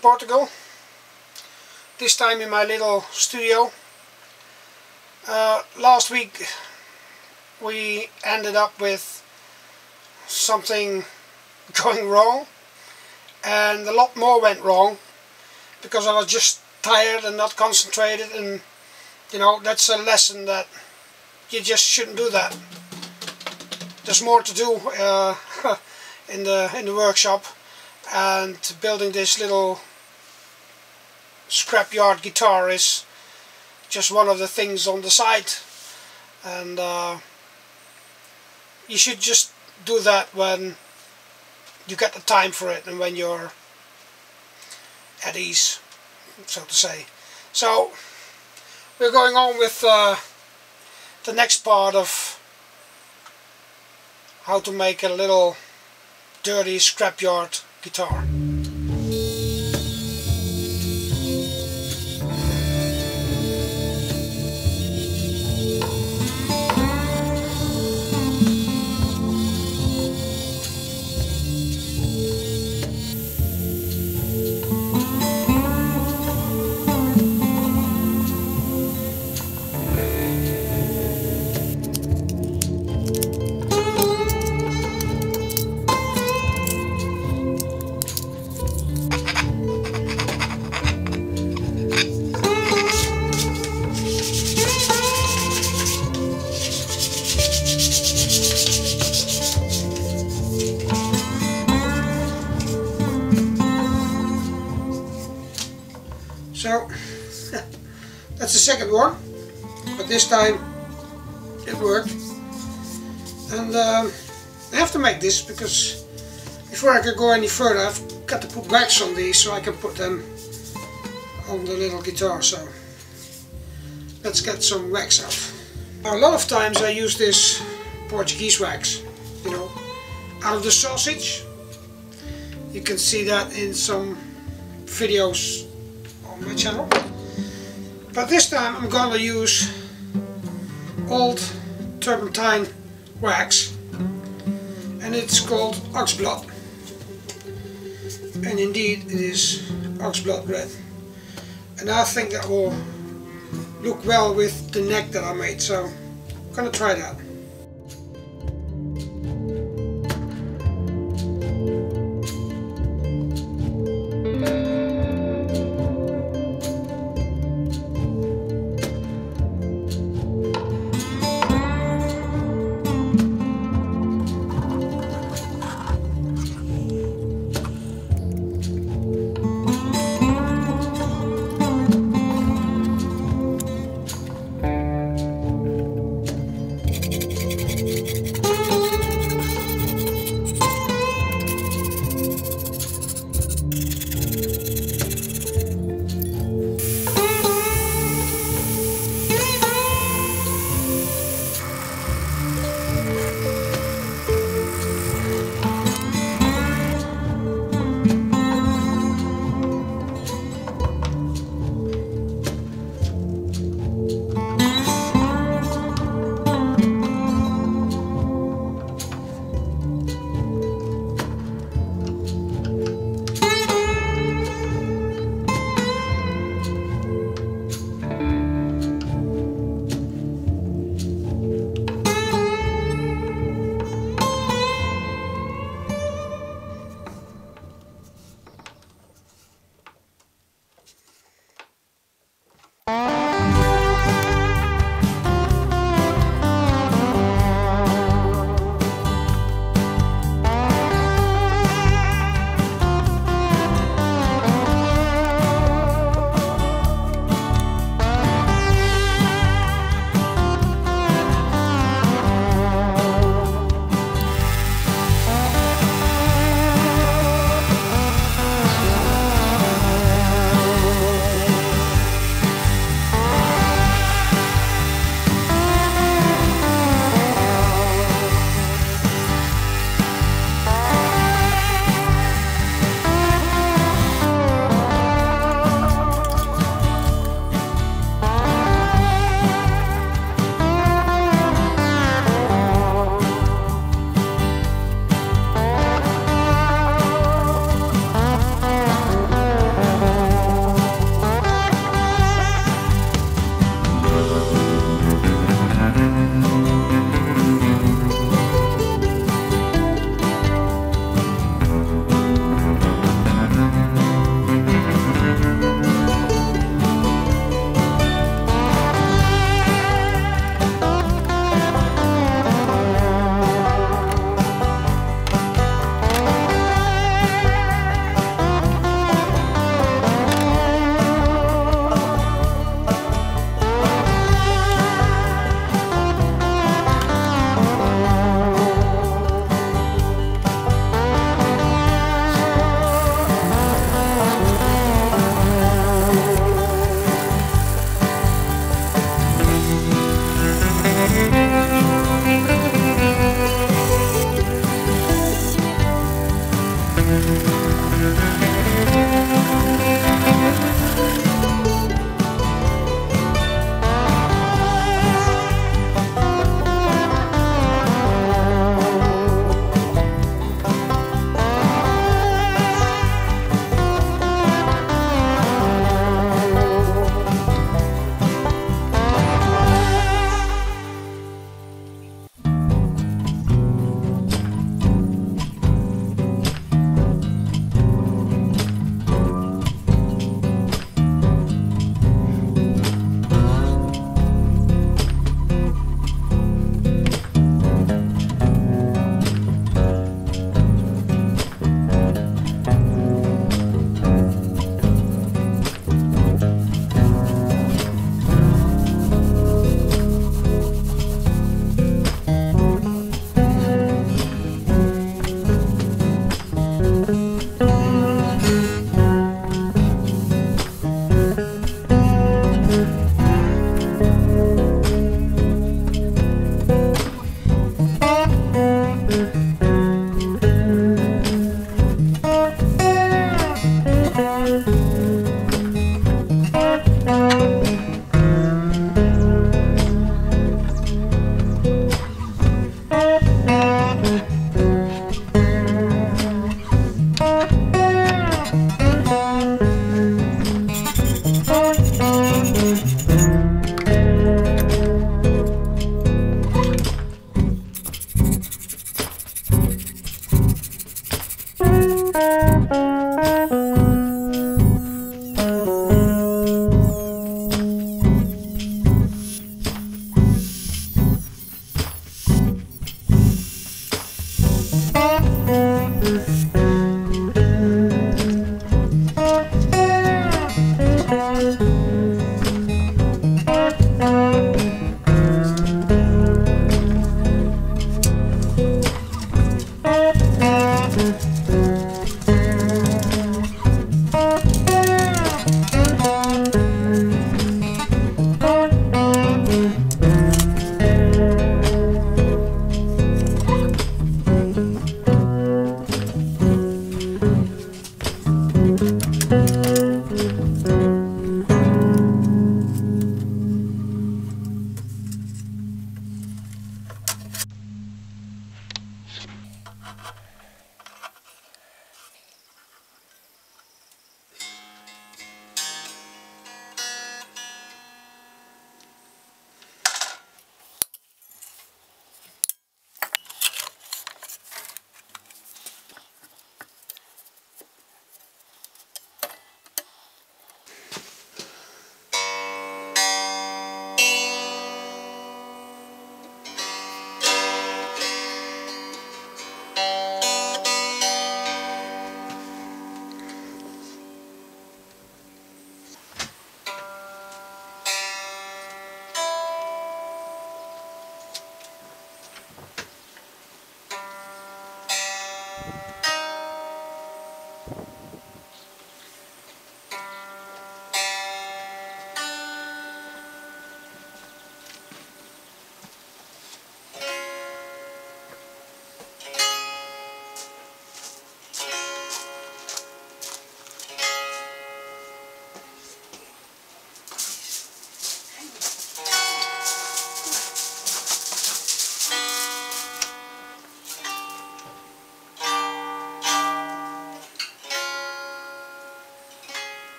Portugal, this time in my little studio. Last week we ended up with something going wrong, and a lot more went wrong because I was just tired and not concentrated, and you know, that's a lesson that you just shouldn't do that. There's more to do in the workshop, and building this little scrapyard guitar is just one of the things on the side, and you should just do that when you get the time for it and when you're at ease, so to say. So we're going on with the next part of how to make a little dirty scrapyard guitar. So that's the second one, but this time it worked. And I have to make this because before I can go any further I've got to put wax on these so I can put them on the little guitar. So let's get some wax out. Now, a lot of times I use this Portuguese wax, you know, out of the sausage. You can see that in some videos on my channel. But this time I'm going to use old turpentine wax, and it's called oxblood, and indeed it is oxblood red, and I think that will look well with the neck that I made, so I'm going to try that.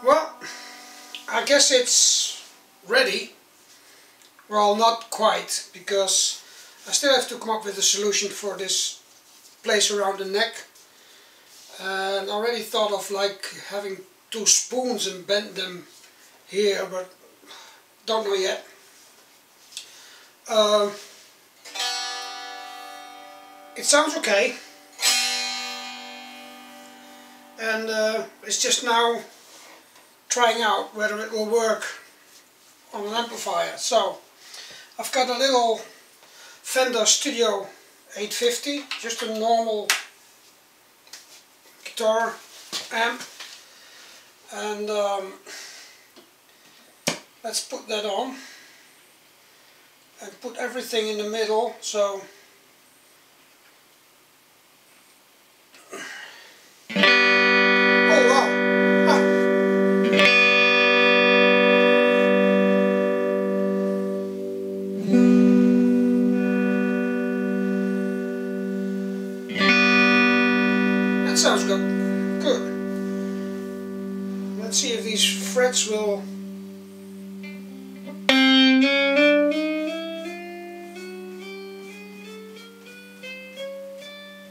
Well, I guess it's ready. Well, not quite, because I still have to come up with a solution for this place around the neck. And I already thought of like having 2 spoons and bend them here, but don't know yet. It sounds okay, and it's just now trying out whether it will work on an amplifier. So I've got a little Fender Studio 850, just a normal guitar amp, and let's put that on and put everything in the middle. So oh wow, that sounds good. Let's see if these frets will.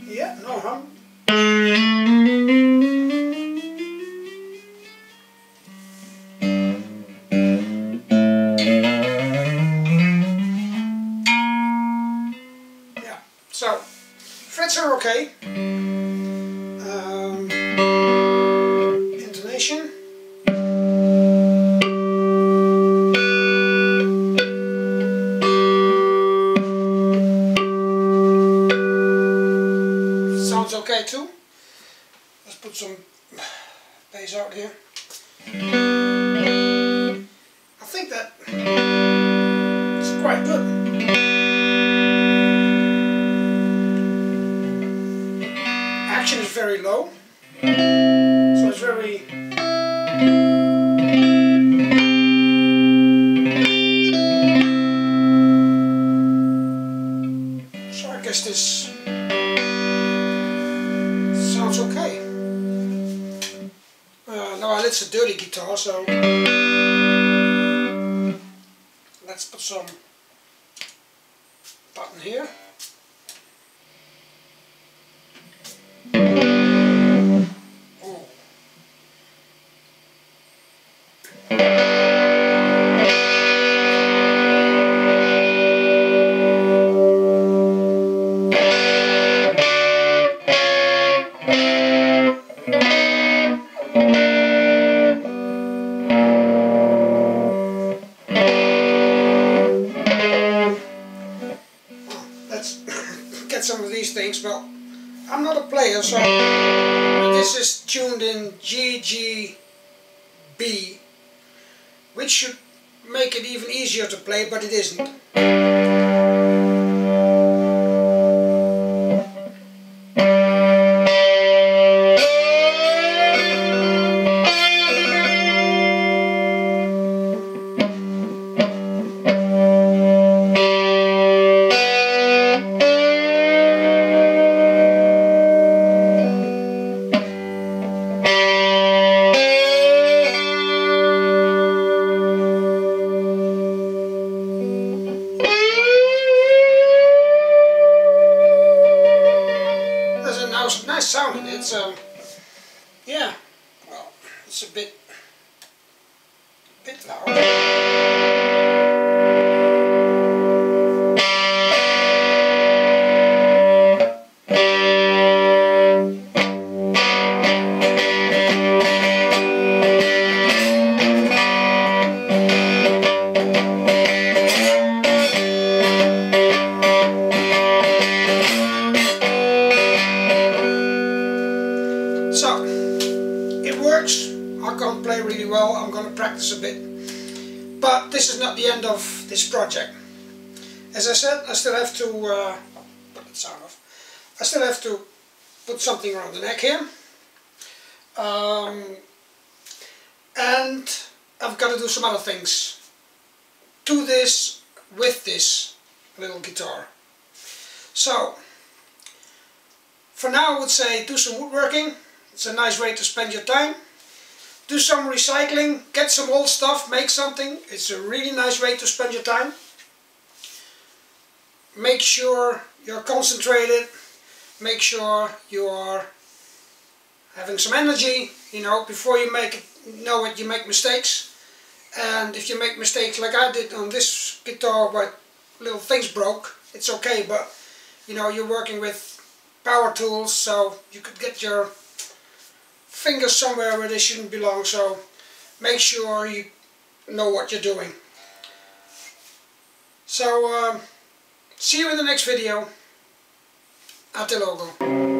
Yeah, no hum. Yeah, so frets are okay. Intonation. Sounds okay too. Let's put some bass out here. I think that it's quite good. Action is very low, so it's very so I guess this sounds okay. Now it's a dirty guitar, so let's put some button here. Oh. Let's get some of these things. Well, I'm not a player, so this is tuned in G, G, B, which should make it even easier to play, but it isn't. Nice sound in it, so yeah, well, it's a bit loud. So, it works. I can't play really well. I'm going to practice a bit. But this is not the end of this project. As I said, I still have to put the sound off. I still have to put something around the neck here. And I've got to do some other things to this with this little guitar. So, for now I would say do some woodworking. It's a nice way to spend your time. do some recycling, get some old stuff, make something. It's a really nice way to spend your time. Make sure you're concentrated, make sure you are having some energy, you know, before you know it, you make mistakes. And if you make mistakes like I did on this guitar where little things broke, it's okay, but you know, you're working with power tools, so you could get your fingers somewhere where they shouldn't belong, so make sure you know what you're doing. So, see you in the next video. Até logo.